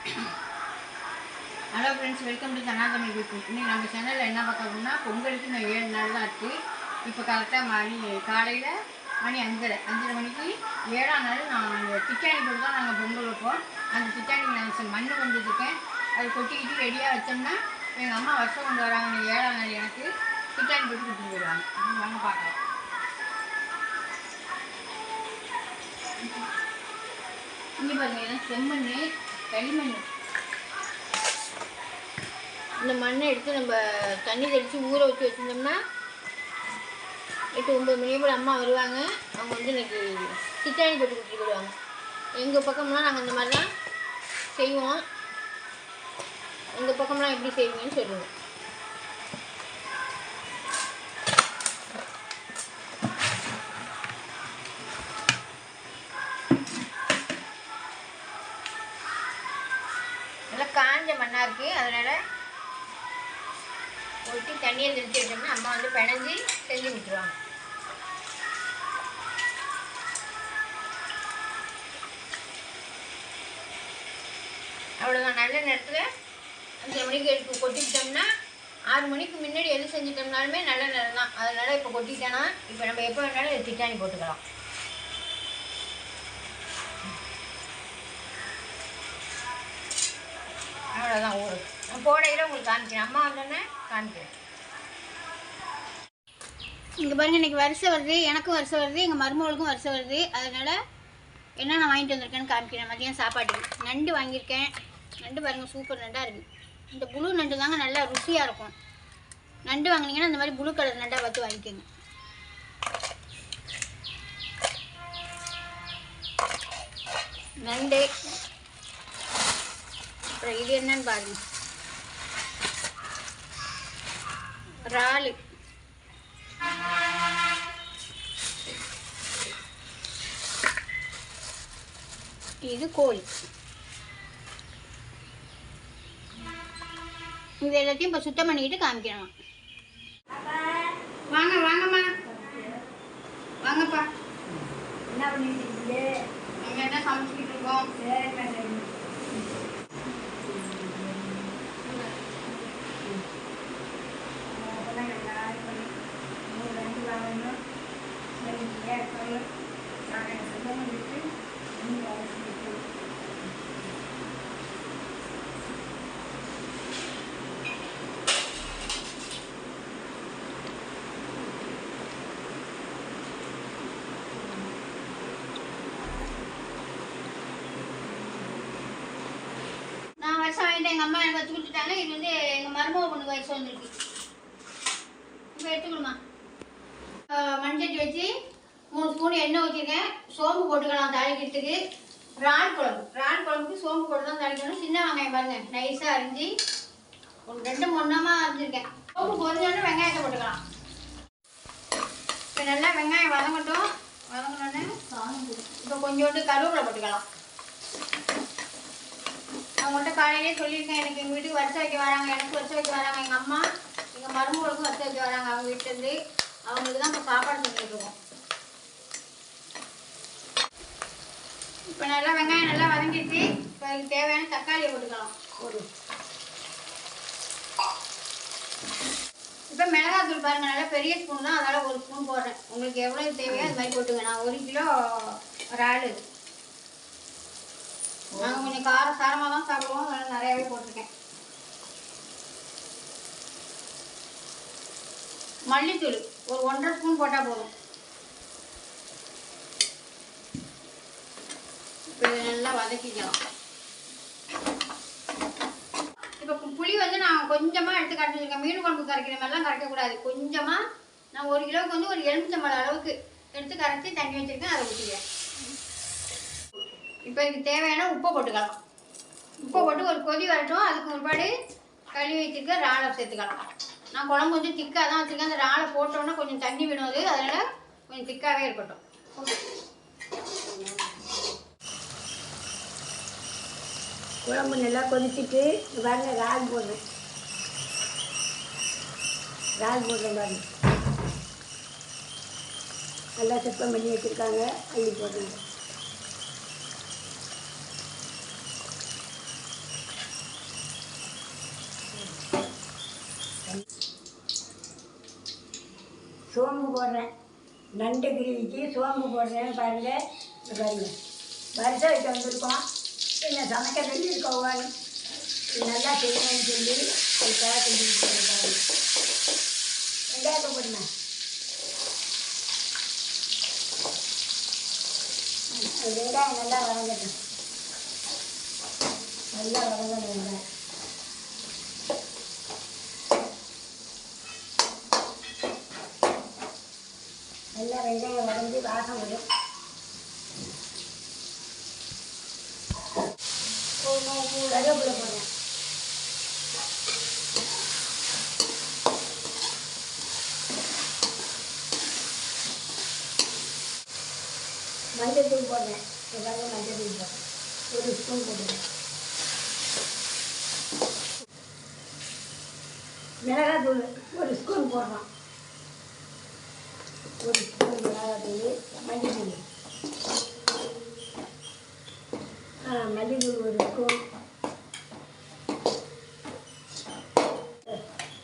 Hello friends, welcome to Sanatana YouTube. இன்னைக்கு நம்ம சேனலில் என்ன பார்க்க போகிறோம்னா, பொங்கலுக்கு இன்னும் 7 நாள் தான் இருக்குது. இப்போ கரெக்டாக காலையில் மணி 5:30 மணிக்கு 7ஆம் நாள் நான் திட்டாணி போட்டு தான் நாங்கள் பொங்கல் வைப்போம். அந்த திட்டாணி நான் மண் கொண்டு வச்சுருக்கேன். அது கொட்டிக்கிட்டு ரெடியாக வச்சோம்னா எங்கள் அம்மா வருஷம் கொண்டு வராங்க. 7ஆம் நாள் எனக்கு திட்டாணி போட்டு கொடுத்துட்டு போயிடுவாங்க. வாங்க பார்க்கலாம். இங்கே பாருங்கள், ஏன்னா செம்மண், களிமண். இந்த மண்ணை எடுத்து நம்ம தண்ணி தெளித்து ஊற வச்சு வச்சுருந்தோம்னா 8-9 மணி போல் அம்மா வருவாங்க. அவங்க வந்து எனக்கு திட்டாணி போட்டு கொடுத்துட்டு போயிடுவாங்க. எங்கள் பக்கம்லாம் நாங்கள் இந்த மாதிரி தான் செய்வோம். எங்கள் பக்கம்லாம் எப்படி செய்வீங்கன்னு சொல்லுவோம். நல்லா காஞ்ச மண்ணாக இருக்குது. அதனால் ஊற்றி தண்ணியை தெளித்து விட்டோம்னா அம்மா வந்து பிணைஞ்சி செஞ்சு விட்டுருவாங்க. அவ்வளோதான். நல்ல நேரத்தில் 5 மணிக்கு எடுத்து கொட்டிக்கிட்டோம்னா 6 மணிக்கு முன்னாடி எது செஞ்சுட்டோம்னாலுமே நல்ல நேரம் தான். அதனால் இப்போ கொட்டிட்டோன்னா இப்போ நம்ம எப்போ வேணாலும் திட்டாணி போட்டுக்கலாம். அவ்வளோதான். ஊருக்கு போடையில் உங்களுக்கு காமிக்கிறேன். அம்மா வந்தோன்னே காமிக்கிறேன். இங்கே பாருங்கள், இன்றைக்கி வருஷம் வருது, எனக்கும் வருஷம் வருது, எங்கள் மருமகளுக்கும் வருஷம் வருது. அதனால் என்னென்ன வாங்கிட்டு வந்திருக்கேன்னு காமிக்கிறேன். மதியம் சாப்பாட்டுக்கு நண்டு வாங்கியிருக்கேன். நண்டு பாருங்கள், சூப்பர் நண்டாக இருக்குது. இந்த புழு நண்டு தாங்க நல்லா ருசியாக இருக்கும். நண்டு வாங்கினீங்கன்னா இந்த மாதிரி புழு கலர் நண்டாக பார்த்து வாங்கிக்கோங்க. நண்டு. அப்புறம் இது என்னன்னு பாருங்க, இறால். இது கோழி. இது எல்லாத்தையும் இப்போ சுத்தம் பண்ணிக்கிட்டு காமிக்கணும். வாங்க வாங்கம்மா, வாங்கப்பா. என்ன பண்ணிட்டு இருக்கீங்க? நம்ம என்ன சமைச்சிக்கிட்டு இருக்கோம். நான் வருஷம் வாங்கிட்டு எங்கள் அம்மா எனக்கு வச்சு கொடுத்துட்டாங்க. இது வந்து எங்கள் மருமக பொண்ணுக்கு வயசு வந்துருக்கு. இப்போ எடுத்துக்கணுமா. மண்சட்டி வச்சு 3 ஸ்பூன் எண்ணெய் ஊற்றிருக்கேன். சோம்பு போட்டுக்கலாம் தாளிக்கிறதுக்கு. இறால் குழம்புக்கு சோம்பு போட்டு தான் தாளிக்கணும். சின்ன வெங்காயம் பாருங்கள், நைஸாக அரிஞ்சு ஒரு 2-3 அரிஞ்சிருக்கேன். சோம்பு பொரிஞ்சோடனே வெங்காயத்தை போட்டுக்கலாம். இப்போ நல்லா வெங்காயம் வதங்கட்டும். வதங்கினோடனே இப்போ கொஞ்சோண்டு கருவேப்பிலை போட்டுக்கலாம். அவங்கள்ட்ட காலையிலே சொல்லியிருக்கேன், எனக்கு எங்கள் வீட்டுக்கு வருஷம் வைக்க வராங்க, எனக்கு வருஷம் வைக்க வராங்க, எங்கள் அம்மா எங்கள் மருமகளுக்கும் வருஷம் வைக்க வராங்க. அவங்க வீட்டிலேருந்து அவங்களுக்கு தான் இப்போ சாப்பாடு செஞ்சுருக்கோம். இப்போ நல்லா வெங்காயம் நல்லா வதங்கிடுச்சு. இப்போ அதுக்கு தேவையான தக்காளியை போட்டுக்கலாம். இப்போ மிளகாத்தூள் பாருங்கள், நல்லா பெரிய ஸ்பூன் தான், அதனால் 1 ஸ்பூன் போடுறேன். உங்களுக்கு எவ்வளோ தேவையோ அது மாதிரி போட்டுங்க. நான் 1 கிலோ இறால். நாங்கள் கொஞ்சம் சாரமாக தான் சாப்பிடுவோம், அதனால் நிறையாவே போட்டிருக்கேன். மல்லித்தூள் ஒரு 1.5 ஸ்பூன் போட்டால் போதும். இப்போ இதை நல்லா வதக்கிக்கலாம். இப்போ புளி வந்து நான் கொஞ்சமாக எடுத்து கரைச்சி வச்சுருக்கேன். மீன் குழம்பு கரைக்கிற மாதிரிலாம் கரைக்கக்கூடாது. கொஞ்சமாக நான் 1 கிலோவுக்கு வந்து ஒரு எலுமிச்சம்பழம் அளவுக்கு எடுத்து கரைச்சி தண்ணி வச்சுருக்கேன். அதை ஊற்றிக்கிறேன். இப்போ இதுக்கு தேவையான உப்பை போட்டுக்கலாம். உப்பை போட்டு ஒரு கொதி வரட்டும். அதுக்கு முற்பாடு கழுவி வச்சுருக்க இறாலை சேர்த்துக்கலாம். நான் குழம்பு கொஞ்சம் திக்காக தான் வச்சுருக்கேன். அந்த இறாலை போட்டோன்னா கொஞ்சம் தண்ணி விடும். அது அதனால் கொஞ்சம் திக்காகவே இருக்கட்டும். குழம்பு நல்லா கொதிச்சுட்டு பாருங்க, இறால் போடுறேன் பாருங்க. நல்லா சுத்தம் பண்ணி வச்சுருக்காங்க. அள்ளி போடுறேன். சோம்பு போடுறேன். நண்டு கிரேவிக்கு சோம்பு போடுறேன் பாருங்கள். இந்த பாருங்கள் வரிசை வைக்க வந்திருக்கோம். என்ன சமைக்க சொல்லியிருக்கோம், நல்லா செய்யணும்னு சொல்லி அதுக்காக செஞ்சுட்டு பாருங்கள். வெங்காயத்தை போடுங்க. வெங்காயம் நல்லா வதங்கட்டும். நல்லா வதங்கணும் வெங்காயம். நல்லா வெங்காயம் வதங்கி வாசம் வரும். கருவேப்பிலை போடுறேன். மஞ்சள் தூள் போடுறேன். மஞ்சள் தூள் போடுறேன். ஒரு ஸ்பூன் போடுறேன். மிளகாத்தூள் ஒரு ஸ்பூன் போடுறோம். ஒரு ஸ்பூன் மிளகாத்தூள். மஞ்சள் தூள் மல்லித்தூள் ஒரு ஸ்பூன்.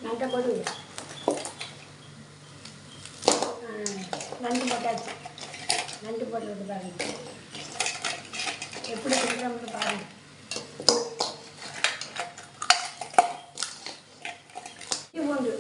நண்டை போடு. நண்டு போட்டாச்சு. நண்டு போட்டு பாருங்க எப்படி இருக்கிறோம்னு பாருங்க. பூண்டு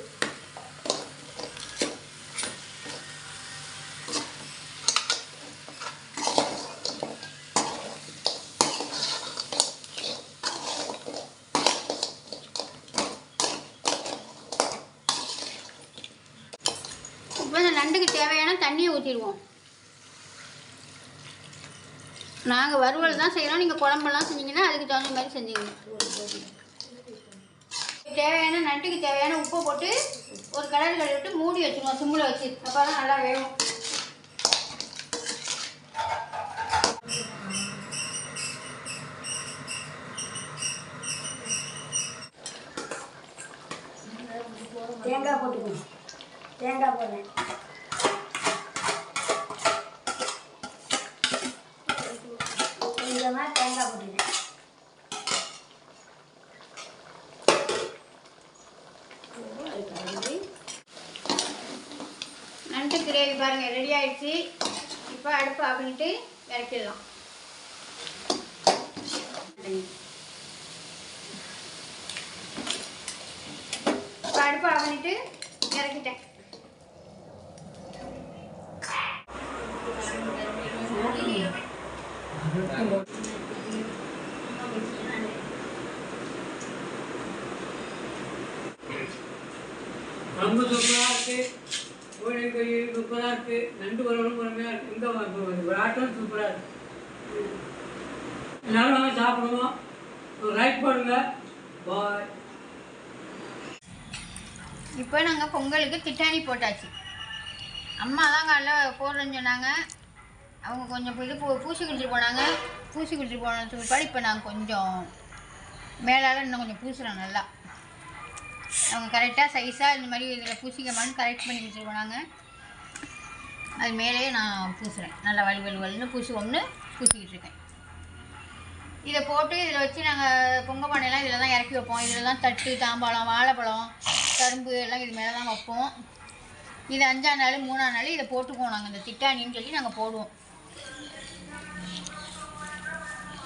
இப்போ இந்த நண்டுக்கு தேவையான தண்ணியை ஊற்றிடுவோம். நாங்கள் வறுவல் தான் செய்கிறோம். நீங்கள் குழம்பெல்லாம் செஞ்சீங்கன்னா அதுக்கு தகுந்த மாதிரி செஞ்சீங்க. தேவையான நண்டுக்கு தேவையான உப்பை போட்டு ஒரு கலர் கழுவிட்டு மூடி வச்சுருவோம். சிம்மில் வச்சு அப்போ தான் நல்லா வேகும். தேங்காய் போட்டுக்கணும். தேங்காய் போடுறேன். கொஞ்சமாக தேங்காய் போட்டுக்கிறேன். நண்டு கிரேவி பாருங்கள் ரெடி ஆகிடுச்சு. இப்போ அடுப்பு ஆஃப் பண்ணிட்டு இறக்கிடலாம். இப்போ அடுப்பு ஆஃப் பண்ணிட்டு இறக்கிட்டேன். ரொம்ப சூப்பராக இருக்குது. கோழி கறி சூப்பராக இருக்குது. நண்டு வரணும் பொறுமையாக இருக்குது. இந்த விளையாட்டும் சூப்பராக இருக்குது. எல்லாரும் வாங்க சாப்பிடுவோம். ஒரு லைக் பண்ணுங்க. பாய். இப்போ நாங்கள் பொங்கலுக்கு திட்டாணி போட்டாச்சு. அம்மா தான் காலைல போடுறேன்னு சொன்னாங்க. அவங்க கொஞ்சம் இது பூசி குடிச்சிட்டு போனாங்க. பூசி குடிச்சிட்டு போனதுக்கு பிற்பாடு இப்போ நாங்கள் கொஞ்சம் மேலால் இன்னும் கொஞ்சம் பூசுகிறோம். நல்லா அவங்க கரெக்டாக சைஸாக இந்த மாதிரி இதில் பூசிக்கமான்னு கரெக்ட் பண்ணி வச்சுட்டு போனாங்க. அது மேலேயே நான் பூசுகிறேன். நல்லா வலுன்னு பூசுவோம்னு பூசிக்கிட்டு இருக்கேன். இதை போட்டு இதில் வச்சு நாங்கள் பொங்க பானையெல்லாம் இதில் தான் இறக்கி வைப்போம். இதில் தான் தட்டு, தாம்பாளம், வாழைப்பழம், கரும்பு எல்லாம் இது மேலே தான் வைப்போம். இது 5ஆம் நாள் 3ஆம் நாள் இதை போட்டுக்குவோம். நாங்கள் இந்த திட்டாணின்னு சொல்லி நாங்கள் போடுவோம்.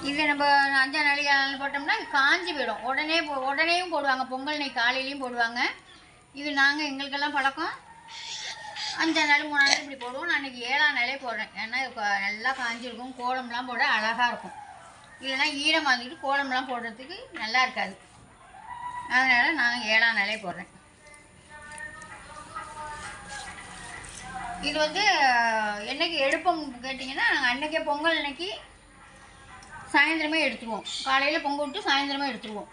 இது நம்ம 5ஆம் நாள் 7ஆம் நாள் போட்டோம்னா காஞ்சி போயிடும். உடனேயும் போடுவாங்க. பொங்கல் நெய் காலையிலையும் போடுவாங்க. இது நாங்கள் எங்களுக்கெல்லாம் பழக்கம். 5ஆம் நாள் 3ஆம் நாள் இப்படி போடுவோம். நான் இன்றைக்கி 7ஆம் நாளே போடுறேன். ஏன்னா நல்லா காஞ்சிருக்கும். கோலம்லாம் போட அழகாக இருக்கும். இல்லைன்னா ஈரமாக இருந்துக்கிட்டு கோலம்லாம் போடுறதுக்கு நல்லா இருக்காது. அதனால் நான் 7ஆம் நாளே போடுறேன். இது வந்து என்னைக்கு எடுப்போம் கேட்டிங்கன்னா நாங்கள் அன்றைக்கே பொங்கல் அன்னைக்கு சாயந்தரமே எடுத்துருவோம். காலையில் பொங்கல் விட்டு சாயந்தரமே எடுத்துருவோம்.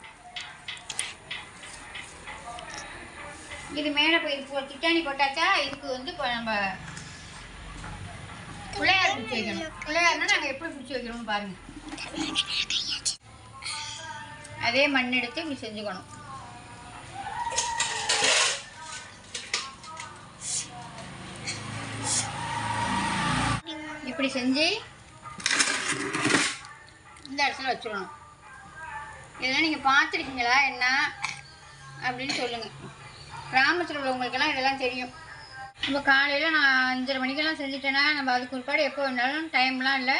இது மேலே போய் திட்டாணி போட்டாச்சா. இதுக்கு வந்து இப்போ நம்ம பிள்ளையார் பிடிச்சி வைக்கணும். பிள்ளையார்னா நாங்கள் எப்படி பிடிச்சி வைக்கிறோம்னு பாருங்கள். அதே மண் எடுத்து இப்படி செஞ்சுக்கணும். இப்படி செஞ்சு இந்த இடத்துல வச்சிடணும். இதெல்லாம் நீங்கள் பார்த்துருக்கீங்களா என்ன அப்படின்னு சொல்லுங்கள். கிராமத்தில் உள்ளவங்களுக்கெல்லாம் இதெல்லாம் தெரியும். நம்ம காலையில் நான் 5:30 மணிக்கெல்லாம் செஞ்சுட்டேன்னா நம்ம அதுக்கு ஒருபாடு எப்போ வேணாலும் டைம்லாம் இல்லை,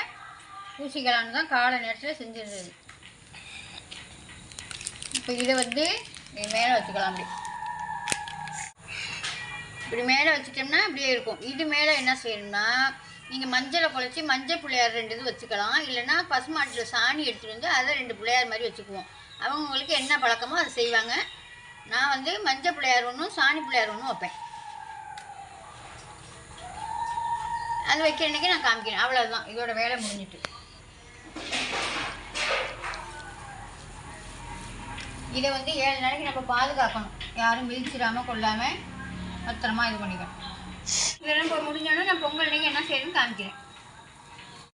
பூசிக்கலான்னு தான் காலை நேரத்தில் செஞ்சிடுறது. இப்போ இதை வந்து மேலே வச்சுக்கலாம். இப்படி மேலே வச்சுட்டோம்னா இப்படியே இருக்கும். இது மேலே என்ன செய்யணும்னா, நீங்கள் மஞ்சளை குழச்சி மஞ்சள் பிள்ளையார் 2 இது வச்சுக்கலாம். இல்லைன்னா பசுமாட்டில் சாணி எடுத்துகிட்டு வந்து அதை 2 பிள்ளையார் மாதிரி வச்சுக்குவோம். அவங்களுக்கு என்ன பழக்கமோ அதை செய்வாங்க. நான் வந்து மஞ்சள் பிள்ளையார் ஒன்றும் சாணி பிள்ளையார் ஒன்றும் வைப்பேன். அது வைக்கிற அன்றைக்கி நான் காமிக்கிறேன். அவ்வளோதான், இதோட வேலை முடிஞ்சிட்டு. இதை வந்து 7 நாளைக்கு நம்ம பாதுகாக்கணும். யாரும் மிதிச்சிடாமல் கொள்ளாமல் பத்திரமா இது பண்ணிக்கணும். இதெல்லாம் இப்போ முடிஞ்சோன்னா நான் பொங்கல் அன்றைக்கி என்ன செய்யணும்னு காமிக்கிறேன்.